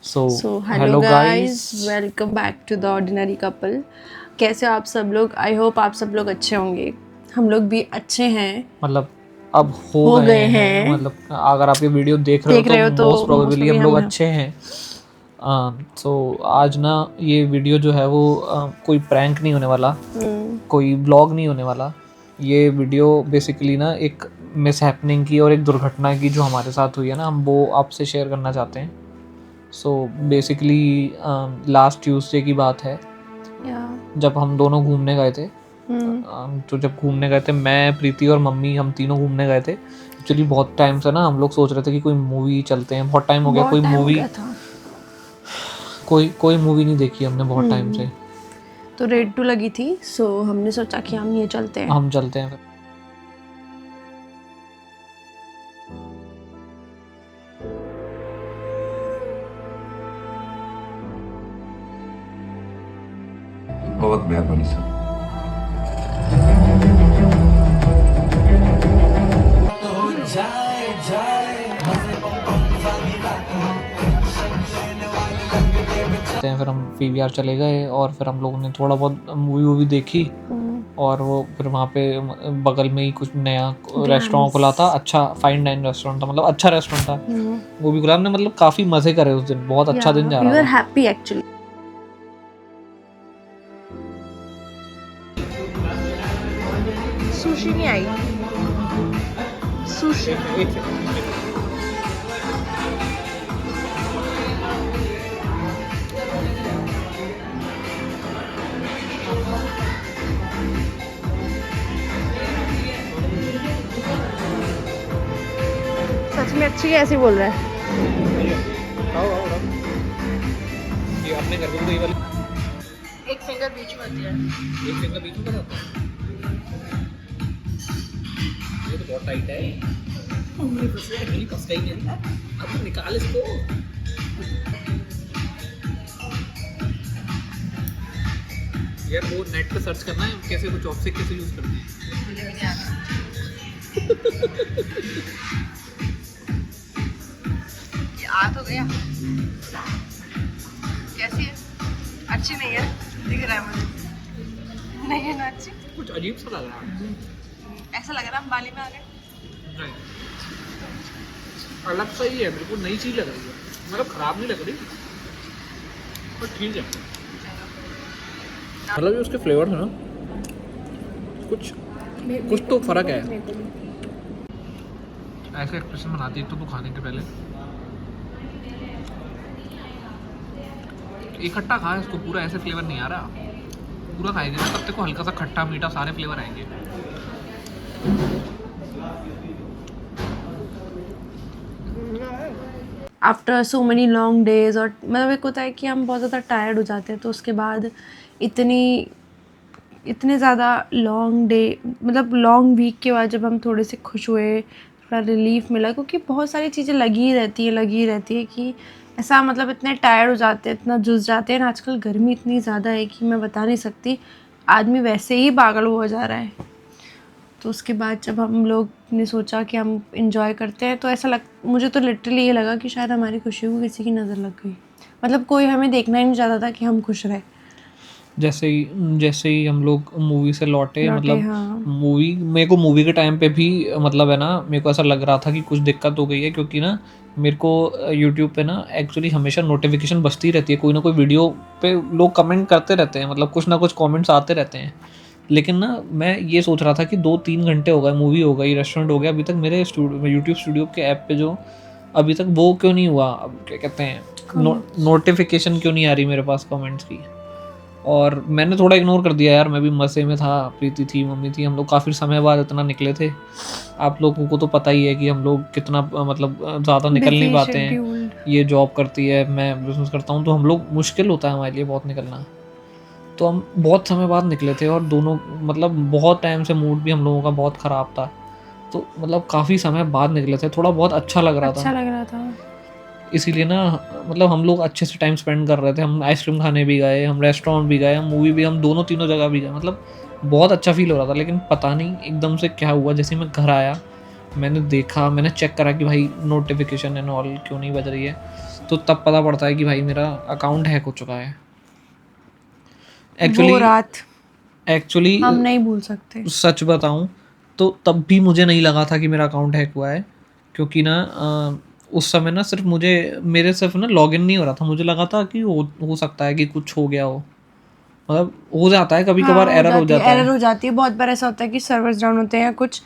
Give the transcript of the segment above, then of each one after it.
So hello hello guys, guys. Welcome back to the ordinary couple. कैसे हो आप सब लोग? आई होप आप सब लोग अच्छे होंगे। हम लोग भी अच्छे हैं, मतलब अब हो हो गए गए हैं, हैं। मतलब अगर आप ये वीडियो देख रहे देख रहे हो हो तो मोस्ट मोस्ट प्रोबेबली प्रोबेबली हम लोग हम अच्छे हैं। सो आज ना ये वीडियो जो है वो कोई प्रैंक नहीं होने वाला, कोई ब्लॉग नहीं होने वाला। ये वीडियो बेसिकली ना एक मिस हैपनिंग की और एक दुर्घटना की जो हमारे साथ हुई है ना, हम वो आपसे शेयर करना चाहते हैं। सो बेसिकली लास्ट ट्यूसडे की बात है, जब हम दोनों घूमने गए थे। तो जब घूमने गए थे, मैं, प्रीति और मम्मी, हम तीनों घूमने गए थे। एक्चुअली बहुत टाइम से ना हम लोग सोच रहे थे कि कोई मूवी चलते हैं, बहुत टाइम हो गया कोई मूवी, था। कोई मूवी नहीं देखी हमने बहुत टाइम से। तो रेड 2 लगी थी, सो हमने सोचा कि हम ये चलते हैं। हम चलते हैं फिर। बहुत मेहरबानी सर। हैं फिर हम पीवीआर चले गए और फिर हम लोगों ने थोड़ा बहुत मूवी वूवी देखी। और वो फिर वहाँ पे बगल में ही कुछ नया रेस्टोरेंट खुला था, अच्छा फाइन डाइन रेस्टोरेंट था, मतलब अच्छा रेस्टोरेंट था। वो भी खुला, हमने मतलब काफ़ी मज़े करे उस दिन, बहुत अच्छा दिन जा वी वर रहा था। Happy actually. सुशी नहीं आई। सुशी सच में अच्छी कैसे बोल रहा है? ये अपने घर पे कोई वाली एक फिंगर बीच में होती है। एक फिंगर बीच में बनाता है, ये तो बहुत टाइट है। उंगली फंस गई, उंगली फंस गई है। अब निकाल इसको। यार वो नेट पे सर्च करना है कैसे वो चॉपस्टिक कैसे यूज करते हैं। मुझे भी नहीं आता। ये आ तो गया। कैसी है? अच्छी नहीं है, दिख रहा है मुझे। नहीं है ना अच्छी। कुछ अजीब सा लग रहा है। ऐसा लग रहा है हम बाली में आ गए। नहीं, अलग सा ही है, बिल्कुल नई चीज लग रही है, मतलब खराब नहीं लग रही, पर ठीक है। मतलब ये उसके फ्लेवर है ना, कुछ तो फर्क है। ऐसे एक्सप्रेशन बनाती है तो तू खाने के पहले इकट्ठा खा इसको पूरा, ऐसे फ्लेवर नहीं आ रहा। पूरा खाएंगे ना तब तक को हल्का सा खट्टा मीठा सारे फ्लेवर आएंगे। After so many long days, और मतलब एक होता है कि हम बहुत ज़्यादा टायर्ड हो जाते हैं, तो उसके बाद इतने ज़्यादा लॉन्ग डे, मतलब लॉन्ग वीक के बाद जब हम थोड़े से खुश हुए, थोड़ा रिलीफ मिला, क्योंकि बहुत सारी चीज़ें लगी ही रहती है कि ऐसा, मतलब इतने टायर्ड हो जाते हैं, इतना जुझ जाते हैं ना। आजकल गर्मी इतनी ज़्यादा है कि मैं बता नहीं सकती, आदमी वैसे ही पागल हो जा रहा है। तो उसके बाद जब हम लोग ने सोचा कि हम इंजॉय करते हैं, तो ऐसा मुझे तो लिटरली ये लगा कि शायद हमारी खुशी को किसी की नज़र लग गई। मतलब कोई हमें देखना ही नहीं चाहता था कि हम खुश रहे। जैसे ही हम लोग मूवी से लौटे, मतलब हाँ। मूवी, मेरे को मूवी के टाइम पे भी मतलब है ना, मेरे को ऐसा लग रहा था कि कुछ दिक्कत हो गई है, क्योंकि ना मेरे को यूट्यूब पे ना एक्चुअली हमेशा नोटिफिकेशन बजती रहती है, कोई ना कोई वीडियो पे लोग कमेंट करते रहते हैं, मतलब कुछ ना कुछ कमेंट्स आते रहते हैं। लेकिन ना मैं ये सोच रहा था कि 2-3 घंटे हो गए, मूवी हो गई, रेस्टोरेंट हो गया, अभी तक मेरे यूट्यूब स्टूडियो के ऐप पे जो अभी तक वो क्यों नहीं हुआ, अब क्या कहते हैं, नोटिफिकेशन क्यों नहीं आ रही मेरे पास कमेंट्स की। और मैंने थोड़ा इग्नोर कर दिया यार, मैं भी मज़े में था, प्रीति थी, मम्मी थी, हम लोग काफ़ी समय बाद इतना निकले थे। आप लोगों को तो पता ही है कि हम लोग कितना मतलब ज़्यादा निकल नहीं पाते हैं। ये जॉब करती है, मैं बिजनेस करता हूँ, तो हम लोग मुश्किल होता है हमारे लिए बहुत निकलना। तो हम बहुत समय बाद निकले थे और दोनों, मतलब बहुत टाइम से मूड भी हम लोगों का बहुत ख़राब था, तो मतलब काफ़ी समय बाद निकले थे, थोड़ा बहुत अच्छा लग रहा था। इसीलिए ना मतलब हम लोग अच्छे से टाइम स्पेंड कर रहे थे, हम आइसक्रीम खाने भी गए, हम रेस्टोरेंट भी गए, हम मूवी भी, हम दोनों तीनों जगह भी गए, मतलब बहुत अच्छा फील हो रहा था। लेकिन पता नहीं एकदम से क्या हुआ, जैसे मैं घर आया, मैंने देखा, मैंने चेक करा कि भाई नोटिफिकेशन एंड ऑल क्यों नहीं बज रही है, तो तब पता पड़ता है कि भाई मेरा अकाउंट हैक हो चुका है। वो रात एक्चुअली हम नहीं भूल सकते। सच बताऊं तो तब भी मुझे नहीं लगा था कि मेरा अकाउंट हैक हुआ है, क्योंकि ना उस समय ना सिर्फ मेरे सिर्फ ना लॉगिन नहीं हो रहा था, मुझे लगा था कि हो सकता है कि कुछ हो गया हो, मतलब हो जाता है कभी हाँ कभार, एरर हो जाता एरर है। हो जाती है, बहुत बार ऐसा होता है कि सर्वर्स डाउन होते हैं कुछ,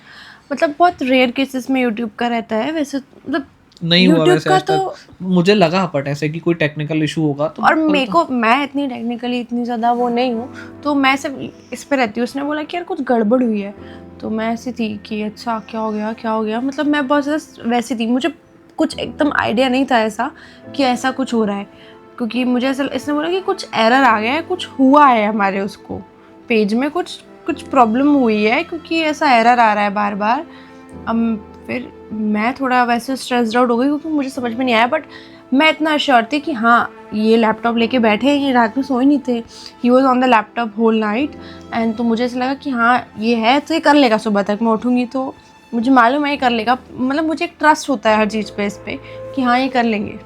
मतलब बहुत रेयर केसेस में यूट्यूब का रहता है वैसे, मतलब नहीं हुआ यूट्यूब वैसे का आज तो। तक, मुझे लगा बट ऐसे कि कोई टेक्निकल इशू होगा तो और कल मेरे तो। को, मैं इतनी टेक्निकली इतनी ज़्यादा वो नहीं हूँ, तो मैं सिर्फ इस पे रहती हूँ। उसने बोला कि यार कुछ गड़बड़ हुई है, तो मैं ऐसी थी कि अच्छा क्या हो गया क्या हो गया, मतलब मैं बहुत ज़्यादा वैसी थी, मुझे कुछ एकदम आइडिया नहीं था ऐसा कि ऐसा कुछ हो रहा है, क्योंकि मुझे ऐसा, इसने बोला कि कुछ एरर आ गया है, कुछ हुआ है हमारे उसको पेज में, कुछ कुछ प्रॉब्लम हुई है क्योंकि ऐसा एरर आ रहा है बार बार। फिर मैं थोड़ा वैसे स्ट्रेस्ड आउट हो गई क्योंकि मुझे समझ में नहीं आया, बट मैं इतना श्योर थी कि हाँ ये लैपटॉप लेके बैठे हैं, ये रात में सोए नहीं थे, he was on the laptop whole night and, तो मुझे ऐसा लगा कि हाँ ये है तो ये कर लेगा, सुबह तक मैं उठूँगी तो मुझे मालूम है ये कर लेगा, मतलब मुझे एक ट्रस्ट होता है हर चीज़ पे, इस पे कि हाँ ये कर लेंगे।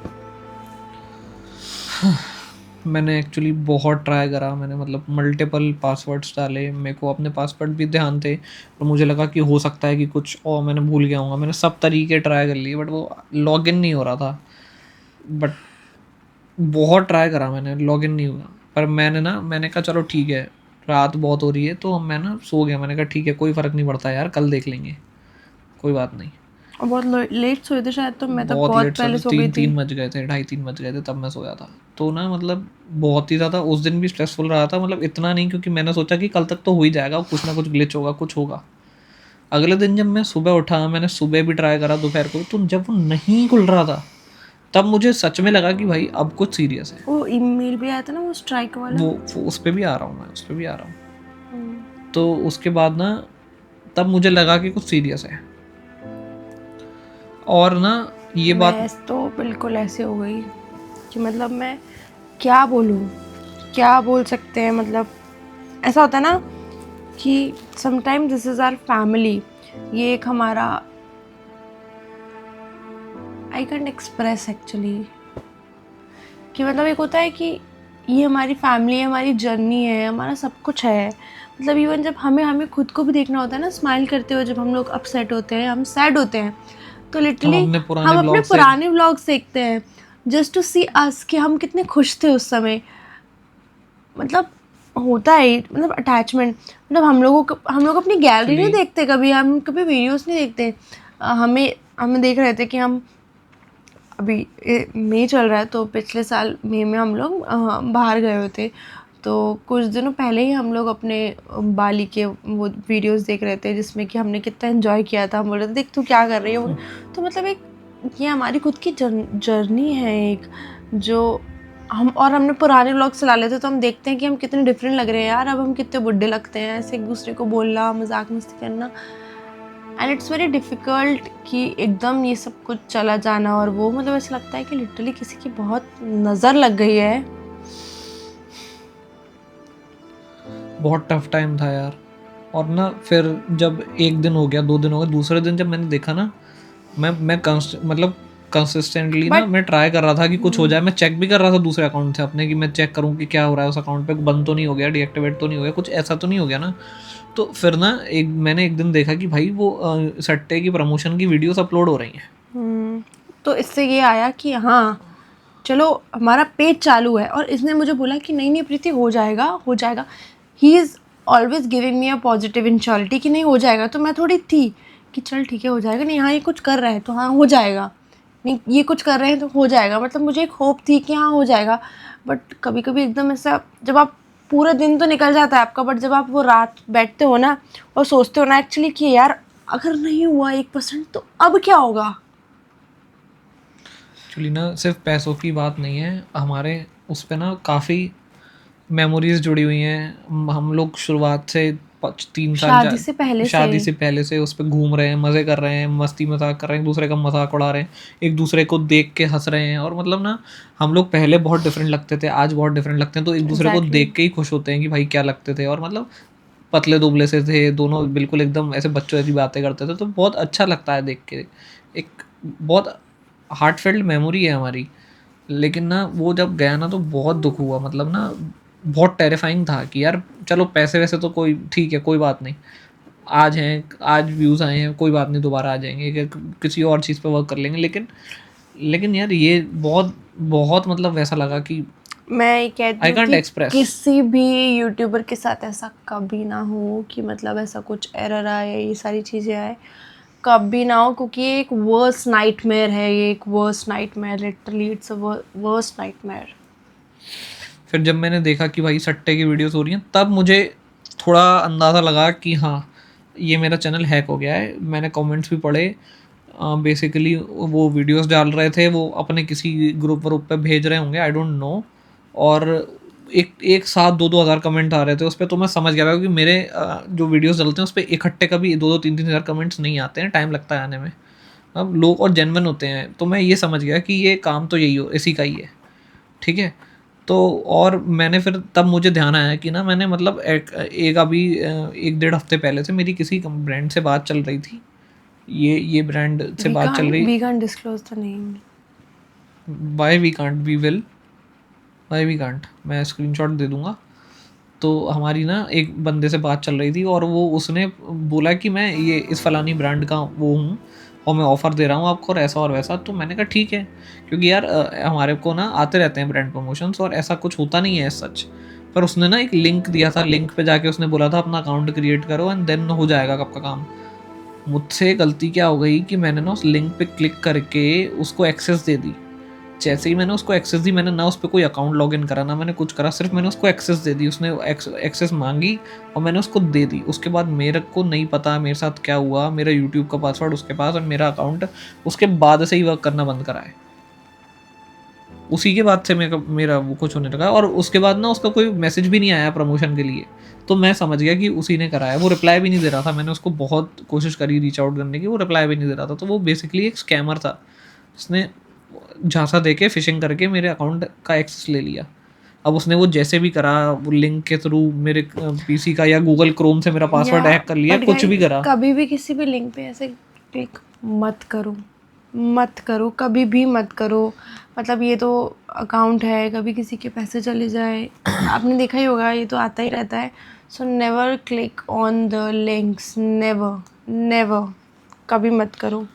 मैंने एक्चुअली बहुत ट्राई करा, मैंने मतलब मल्टीपल पासवर्ड्स डाले, मेरे को अपने पासवर्ड भी ध्यान थे, तो मुझे लगा कि हो सकता है कि कुछ और मैंने भूल गया हूँ, मैंने सब तरीके ट्राई कर लिए बट वो लॉगिन नहीं हो रहा था। बट बहुत ट्राई करा मैंने, लॉगिन नहीं हुआ। पर मैंने कहा चलो ठीक है, रात बहुत हो रही है तो मैं ना सो गया, मैंने कहा ठीक है कोई फ़र्क नहीं पड़ता यार, कल देख लेंगे, कोई बात नहीं। और बहुत लेट सोए थे शायद, तो मैं तो बहुत बहुत लेट पहले सोया, सो गई तीन थी। तीन बज गए थे, ढाई तीन बज गए थे तब मैं सोया था। तो ना मतलब बहुत ही ज़्यादा उस दिन भी स्ट्रेसफुल रहा था, मतलब इतना नहीं क्योंकि मैंने सोचा कि कल तक तो हो ही जाएगा, कुछ ना कुछ ग्लिच होगा, कुछ होगा। अगले दिन जब मैं सुबह उठा, मैंने सुबह भी ट्राई करा दोपहर को, तो जब वो नहीं खुल रहा था तब मुझे सच में लगा कि भाई अब कुछ सीरियस है। वो ईमेल भी आया था ना वो स्ट्राइक वाला। वो उस पर भी आ रहा हूँ, मैं उस पर भी आ रहा हूँ। हम्म। तो उसके बाद ना तब मुझे लगा कि कुछ सीरियस है। और ना ये बात, मैं तो बिल्कुल ऐसे हो गई कि मतलब मैं क्या बोलूँ, क्या बोल सकते हैं, मतलब ऐसा होता है ना कि sometime this is our family, ये एक हमारा, आई कैंट एक्सप्रेस एक्चुअली, कि मतलब एक होता है कि ये हमारी फैमिली है, हमारी जर्नी है, हमारा सब कुछ है, मतलब इवन जब हमें खुद को भी देखना होता है ना स्माइल करते हुए, जब हम लोग अपसेट होते हैं, हम सैड होते हैं, तो हम लिटरली अपने पुराने हम अपने ब्लॉग से, पुराने व्लॉग्स देखते हैं जस्ट टू सी अस कि हम कितने खुश थे उस समय, मतलब होता है मतलब अटैचमेंट, मतलब हम लोग अपनी गैलरी नहीं एक्चुअली देखते कभी, हम कभी वीडियोस नहीं देखते। हमें देख रहे थे कि हम अभी मई चल रहा है, तो पिछले साल मई में हम लोग बाहर गए हुए थे, तो कुछ दिनों पहले ही हम लोग अपने बाली के वो वीडियोस देख रहे थे जिसमें कि हमने कितना एंजॉय किया था, हम बोल रहे थे देख तू क्या कर रही है तो मतलब एक ये हमारी खुद की जर्नी है एक, जो हमने पुराने व्लॉग चला लेते तो हम देखते हैं कि हम कितने डिफरेंट लग रहे हैं यार, अब हम कितने बुड्ढे लगते हैं, ऐसे एक दूसरे को बोलना, मजाक मस्ती करना, एंड इट्स वेरी डिफ़िकल्ट कि एकदम ये सब कुछ चला जाना, और वो मतलब ऐसा लगता है कि लिटरली किसी की बहुत नज़र लग गई है। बहुत टफ टाइम था यार। और ना फिर जब एक दिन हो गया, 2 दिन हो गए, दूसरे दिन जब मैंने देखा ना, मैं मतलब कंसिस्टेंटली ना बट मैं ट्राई कर रहा था कि कुछ हो जाए, मैं चेक भी कर रहा था दूसरे अकाउंट से अपने कि मैं चेक करूं कि क्या हो रहा है उस अकाउंट पे, बंद तो नहीं हो गया, डीएक्टिवेट तो नहीं हो गया, कुछ ऐसा तो नहीं हो गया ना। तो फिर ना मैंने एक दिन देखा कि भाई वो सट्टे की प्रमोशन की वीडियोस अपलोड हो रही हैं। तो इससे ये आया कि हाँ चलो हमारा पेज चालू है, और इसने मुझे बोला कि नहीं नहीं प्रीति हो जाएगा हो जाएगा, he is always giving me a positive insurity कि नहीं हो जाएगा, तो मैं थोड़ी थी कि चल ठीक है हो जाएगा, नहीं हाँ ये कुछ कर रहा है तो हाँ हो जाएगा, नहीं ये कुछ कर रहे हैं तो हो जाएगा, मतलब मुझे एक होप थी कि हाँ हो जाएगा। बट कभी कभी एकदम ऐसा, जब आप पूरा दिन तो निकल जाता है आपका, बट जब आप वो रात बैठते हो ना और सोचते हो ना एक्चुअली कि यार अगर नहीं हुआ 1% तो अब क्या होगा। एक्चुअली ना सिर्फ पैसों की बात नहीं है, हमारे उस पे ना काफ़ी मेमोरीज जुड़ी हुई हैं। हम लोग शुरुआत से 3 साल शादी से पहले से उस पर घूम रहे हैं, मज़े कर रहे हैं, मस्ती मजाक कर रहे हैं, एक दूसरे का मजाक उड़ा रहे हैं, एक दूसरे को देख के हंस रहे हैं। और मतलब ना हम लोग पहले बहुत डिफरेंट लगते थे, आज बहुत डिफरेंट लगते हैं, तो एक दूसरे को एग्जैक्टली देख के ही खुश होते हैं कि भाई क्या लगते थे। और मतलब पतले दुबले से थे दोनों, बिल्कुल एकदम ऐसे बच्चों जैसी बातें करते थे, तो बहुत अच्छा लगता है देख के। एक बहुत हार्टफेल्ट मेमोरी है हमारी। लेकिन ना वो जब गया ना तो बहुत दुख हुआ, मतलब ना बहुत टेरिफाइंग था कि यार चलो पैसे वैसे तो कोई ठीक है, कोई बात नहीं, आज हैं, आज व्यूज़ आए हैं, कोई बात नहीं, दोबारा आ जाएंगे, किसी और चीज़ पे वर्क कर लेंगे। लेकिन यार ये बहुत बहुत मतलब वैसा लगा कि मैं ये कहती आई हूँ कांट कि एक्सप्रेस। किसी भी यूट्यूबर के साथ ऐसा कभी ना हो कि मतलब ऐसा कुछ एरर आए, ये सारी चीज़ें आए, कभी ना हो, क्योंकि ये एक वर्स्ट नाइटमेयर है, ये एक worst nightmare, literally it's a worst nightmare. फिर जब मैंने देखा कि भाई सट्टे की वीडियोस हो रही हैं, तब मुझे थोड़ा अंदाज़ा लगा कि हाँ, ये मेरा चैनल हैक हो गया है। मैंने कमेंट्स भी पढ़े, बेसिकली वो वीडियोस डाल रहे थे, वो अपने किसी ग्रुप पे भेज रहे होंगे, आई डोंट नो। और एक एक साथ 2-2 हज़ार कमेंट आ रहे थे उस पे, तो मैं समझ गया था कि मेरे जो वीडियोस डलते हैं उस पे इकट्ठे कभी 2-2 3-3 हज़ार कमेंट्स नहीं आते हैं, टाइम लगता है आने में। अब लोग और जेन्युइन होते हैं, तो मैं ये समझ गया कि ये काम तो यही हो, इसी का ही है, ठीक है। तो और मैंने फिर तब मुझे ध्यान आया कि ना मैंने मतलब एक अभी 1-1.5 हफ्ते पहले से मेरी किसी ब्रांड से बात चल रही थी, ये ब्रांड से बात चल रही। We can't disclose the name. Why we can't, we will, why we can't, मैं स्क्रीनशॉट दे दूंगा। तो हमारी ना एक बंदे से बात चल रही थी और वो उसने बोला कि मैं ये इस फलानी ब्रांड का वो हूँ और मैं ऑफ़र दे रहा हूँ आपको और ऐसा और वैसा। तो मैंने कहा ठीक है, क्योंकि यार हमारे को ना आते रहते हैं ब्रांड प्रमोशंस और ऐसा कुछ होता नहीं है सच। पर उसने ना एक लिंक दिया था, लिंक पे जाके उसने बोला था अपना अकाउंट क्रिएट करो एंड देन हो जाएगा आपका काम। मुझसे गलती क्या हो गई कि मैंने ना उस लिंक पे क्लिक करके उसको एक्सेस दे दी। जैसे ही मैंने उसको एक्सेस दी, मैंने ना उस पर कोई अकाउंट लॉगिन करा, ना मैंने कुछ करा, सिर्फ मैंने उसको एक्सेस दे दी। उसने एक्सेस मांगी और मैंने उसको दे दी। उसके बाद मेरे को नहीं पता मेरे साथ क्या हुआ, मेरा यूट्यूब का पासवर्ड उसके पास और मेरा अकाउंट उसके बाद से ही वर्क करना बंद करा है। उसी के बाद से मेरा वो कुछ होने लगा और उसके बाद ना उसका कोई मैसेज भी नहीं आया प्रमोशन के लिए। तो मैं समझ गया कि उसी ने कराया। वो रिप्लाई भी नहीं दे रहा था, मैंने उसको बहुत कोशिश करी रीच आउट करने की, वो रिप्लाई भी नहीं दे रहा था। तो वो बेसिकली एक स्कैमर था, उसने झांसा दे के फिशिंग करके मेरे अकाउंट का एक्सेस ले लिया। अब उसने वो जैसे भी करा, वो लिंक के थ्रू मेरे पीसी का या गूगल क्रोम से मेरा पासवर्ड या हैक कर लिया, बट कुछ भी गाइस, करा। कभी भी किसी भी लिंक पे ऐसे क्लिक मत करो, मत करो, कभी भी मत करो। मतलब ये तो अकाउंट है, कभी किसी के पैसे चले जाए, आपने देखा ही होगा, ये तो आता ही रहता है। So never click on the links, never never, कभी मत करो।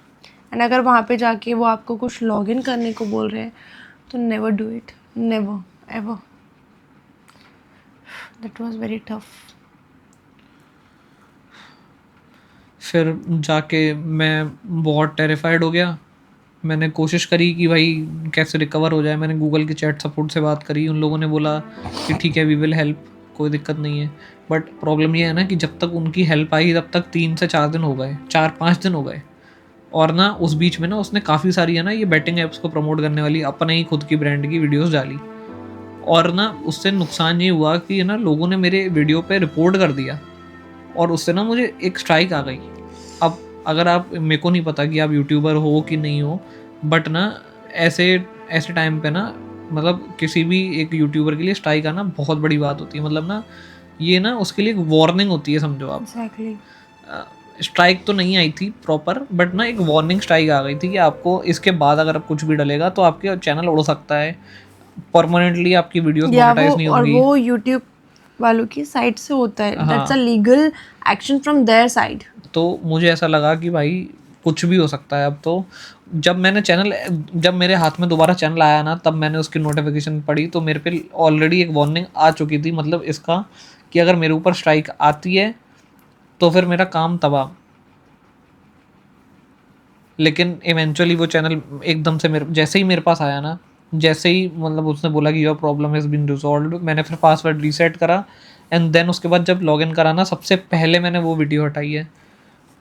एंड अगर वहाँ पे जाके वो आपको कुछ लॉगिन करने को बोल रहे हैं तो never do it, never ever. That was very tough. फिर जाके मैं बहुत टेरिफाइड हो गया। मैंने कोशिश करी कि भाई कैसे रिकवर हो जाए। मैंने गूगल के चैट सपोर्ट से बात करी, उन लोगों ने बोला कि ठीक है वी विल हेल्प, कोई दिक्कत नहीं है। बट प्रॉब्लम ये है ना कि जब तक उनकी हेल्प आई तब तक 3 से 4 दिन हो गए, 4-5 दिन हो गए। और ना उस बीच में ना उसने काफ़ी सारी है ना ये बैटिंग ऐप्स को प्रमोट करने वाली अपने ही खुद की ब्रांड की वीडियोस डाली। और ना उससे नुकसान ये हुआ कि ना लोगों ने मेरे वीडियो पे रिपोर्ट कर दिया और उससे ना मुझे एक स्ट्राइक आ गई। अब अगर आप, मेरे को नहीं पता कि आप यूट्यूबर हो कि नहीं हो, बट ना ऐसे ऐसे टाइम पे ना मतलब किसी भी एक यूट्यूबर के लिए स्ट्राइक आना बहुत बड़ी बात होती है। मतलब ना ये ना उसके लिए एक वार्निंग होती है, समझो आप। एग्जैक्टली। स्ट्राइक तो नहीं आई थी प्रॉपर, बट ना एक वार्निंग स्ट्राइक आ गई थी कि आपको इसके बाद अगर आप कुछ भी डलेगा तो आपके चैनल उड़ सकता है, परमानेंटली आपकी वीडियोस या वो, मोनेटाइज नहीं और होंगी। वो यूट्यूब वालों की साइड से होता है, दैट्स अ हाँ, legal action from their side. तो मुझे ऐसा लगा कि भाई कुछ भी हो सकता है अब तो। जब मेरे हाथ में दोबारा चैनल आया ना, तब मैंने उसकी नोटिफिकेशन पढ़ी तो मेरे पे ऑलरेडी एक वार्निंग आ चुकी थी, मतलब इसका कि अगर मेरे ऊपर स्ट्राइक आती है तो फिर मेरा काम तबाह। लेकिन इवेंचुअली वो चैनल एकदम से मेरे जैसे ही मेरे पास आया ना, जैसे ही मतलब उसने बोला कि your problem has been resolved, मैंने फिर पासवर्ड रीसेट करा एंड देन उसके बाद जब लॉगिन करा ना, सबसे पहले मैंने वो वीडियो हटाई है।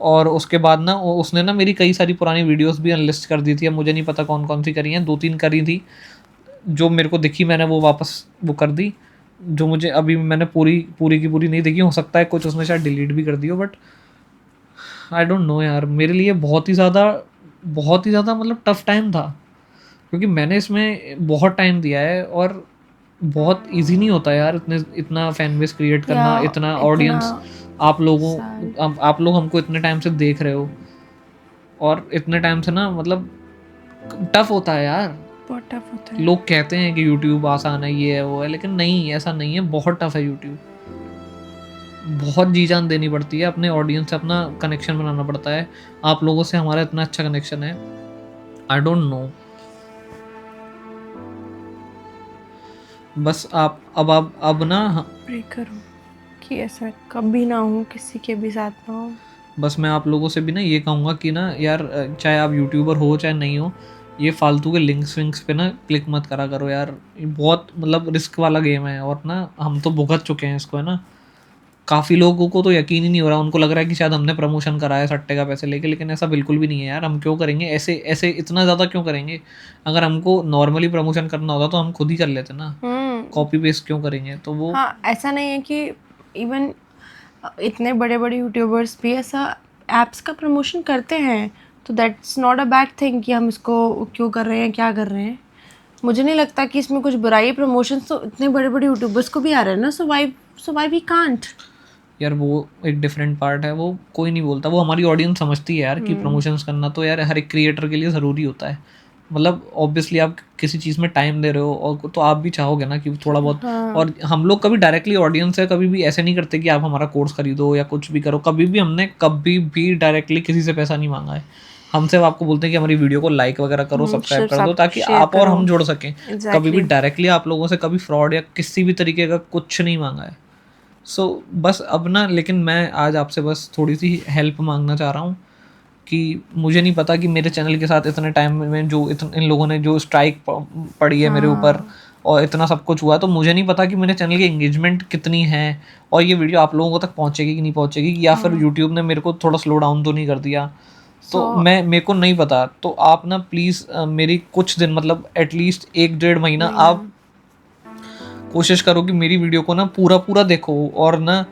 और उसके बाद ना उसने ना मेरी कई सारी पुरानी वीडियोस भी अनलिस्ट कर दी थी। अब मुझे नहीं पता कौन कौन सी करी हैं, 2-3 करी थी। जो मेरे को दिखी मैंने वो वापस वो कर दी। जो मुझे अभी मैंने पूरी पूरी की पूरी नहीं देखी, हो सकता है कुछ उसने शायद डिलीट भी कर दी हो, बट आई डोंट नो यार। मेरे लिए बहुत ही ज़्यादा मतलब टफ टाइम था, क्योंकि मैंने इसमें बहुत टाइम दिया है और बहुत इजी नहीं होता यार इतना फैन बेस क्रिएट या करना, इतना इतना ऑडियंस। आप लोगों साल। आप लोग हमको इतने टाइम से देख रहे हो और इतने टाइम से ना मतलब टफ होता है यार। बहुत टफ होता है। लोग कहते हैं कि यूट्यूब आसान है, ये है वो है, लेकिन नहीं, ऐसा नहीं है, बहुत टफ है यूट्यूब। बहुत जी जान देनी पड़ती है, अपने ऑडियंस से अपना कनेक्शन बनाना पड़ता है। आप लोगों से हमारा इतना अच्छा कनेक्शन है, आई डोंट नो। बस आप अब ना प्रे करो कि ऐसा कभी ना हो, किसी के भी साथ ना हो। बस मैं आप लोगों से भी ना ये कहूँगा कि ना यार, चाहे आप यूट्यूबर हो चाहे नहीं हो, ये फालतू के लिंक्स विंक्स पे ना क्लिक मत करा करो यार। ये बहुत मतलब रिस्क वाला गेम है, और ना हम तो भुगत चुके हैं इसको, है ना। काफ़ी लोगों को तो यकीन ही नहीं हो रहा, उनको लग रहा है कि शायद हमने प्रमोशन कराया सट्टे का पैसे लेके, लेकिन ऐसा बिल्कुल भी नहीं है यार। हम क्यों करेंगे ऐसे ऐसे, इतना ज़्यादा क्यों करेंगे? अगर हमको नॉर्मली प्रमोशन करना होता तो हम खुद ही कर लेते ना, कॉपी पेस्ट क्यों करेंगे? तो वो हाँ, ऐसा नहीं है कि इवन इतने बड़े बड़े यूट्यूबर्स भी ऐसा एप्स का प्रमोशन करते हैं, तो that's not a bad thing कि हम इसको क्यों कर रहे हैं, क्या कर रहे हैं। मुझे नहीं लगता कि इसमें कुछ बुराई है। प्रमोशन तो इतने बड़े बड़े यूट्यूबर्स को भी आ रहे हैं ना, सो वाई वी कांट। यार वो एक डिफरेंट पार्ट है, वो कोई नहीं बोलता, वो हमारी ऑडियंस समझती है यार कि प्रमोशंस करना तो यार हर एक क्रिएटर के लिए ज़रूरी होता है। मतलब ऑब्वियसली आप किसी चीज़ में टाइम दे रहे हो, और तो आप भी चाहोगे ना कि थोड़ा बहुत। और हम लोग कभी डायरेक्टली ऑडियंस है कभी भी ऐसे नहीं करते कि आप हमारा कोर्स खरीदो या कुछ भी करो। हमने कभी भी डायरेक्टली किसी से पैसा नहीं मांगा है। हम सिर्फ आपको बोलते हैं कि हमारी वीडियो को लाइक वगैरह करो, सब्सक्राइब कर दो, ताकि आप और हम जुड़ सकें। कभी भी डायरेक्टली आप लोगों से कभी फ्रॉड या किसी भी तरीके का कुछ नहीं मांगा है। सो बस अब ना, लेकिन मैं आज आपसे बस थोड़ी सी हेल्प मांगना चाह रहा हूँ कि मुझे नहीं पता कि मेरे चैनल के साथ इतने टाइम में जो इन लोगों ने जो स्ट्राइक पड़ी है मेरे ऊपर, और इतना सब कुछ हुआ, तो मुझे नहीं पता कि मेरे चैनल की एंगेजमेंट कितनी है, और ये वीडियो आप लोगों तक पहुंचेगी कि नहीं पहुंचेगी, या फिर यूट्यूब ने मेरे को थोड़ा स्लो डाउन तो नहीं कर दिया। तो मेरे को नहीं पता। तो आप ना प्लीज़ मेरी कुछ दिन, मतलब एटलीस्ट 1-1.5 महीना आप कोशिश करो कि मेरी वीडियो को ना पूरा देखो, और ना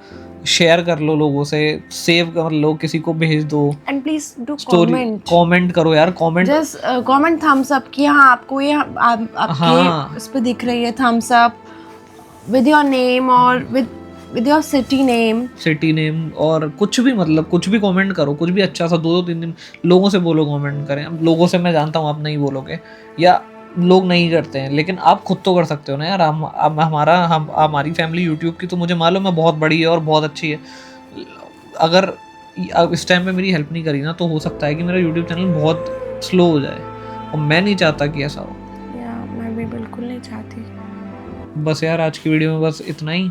शेयर कर लो लोगों से, सेव कर लो, किसी को भेज दो, and please do story comment करो यार, comment just comment thumbs up कि हाँ आपको ये आपके हाँ। उस पे दिख रही है thumbs up with your name और विद योर सिटी नेम, और कुछ भी, मतलब कुछ भी कमेंट करो, कुछ भी अच्छा सा, 2-3 दिन लोगों से बोलो कमेंट करें। अब लोगों से मैं जानता हूँ आप नहीं बोलोगे या लोग नहीं करते हैं, लेकिन आप खुद तो कर सकते हो ना यार। हमारी फैमिली यूट्यूब की तो मुझे मालूम है बहुत बड़ी है और बहुत अच्छी है। अगर अब इस टाइम पे मेरी हेल्प नहीं करी ना, तो हो सकता है कि मेरा यूट्यूब चैनल बहुत स्लो हो जाए, और मैं नहीं चाहता कि ऐसा हो। मैं भी बिल्कुल नहीं चाहती। बस यार आज की वीडियो में बस इतना ही।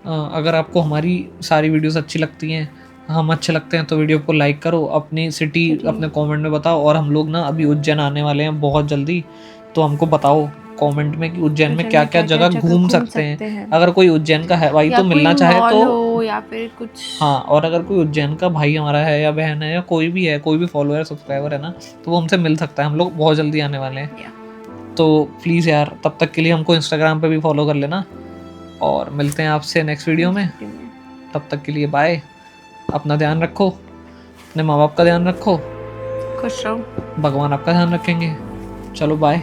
अगर आपको हमारी सारी वीडियोस अच्छी लगती हैं, हम अच्छे लगते हैं, तो वीडियो को लाइक करो, अपनी सिटी अपने कमेंट में बताओ, और हम लोग ना अभी उज्जैन आने वाले हैं बहुत जल्दी, तो हमको बताओ कमेंट में कि उज्जैन में क्या क्या जगह घूम सकते हैं। अगर कोई उज्जैन का है भाई तो मिलना चाहे तो, या फिर कुछ, हाँ, और अगर कोई उज्जैन का भाई हमारा है या बहन है या कोई भी है, कोई भी फॉलोअर सब्सक्राइबर है ना, तो वो हमसे मिल सकता है। हम लोग बहुत जल्दी आने वाले हैं, तो प्लीज़ यार तब तक के लिए हमको इंस्टाग्राम पे भी फॉलो कर लेना, और मिलते हैं आपसे नेक्स्ट वीडियो में। तब तक के लिए बाय। अपना ध्यान रखो, अपने माँ बाप का ध्यान रखो, खुश रहो, भगवान आपका ध्यान रखेंगे। चलो बाय।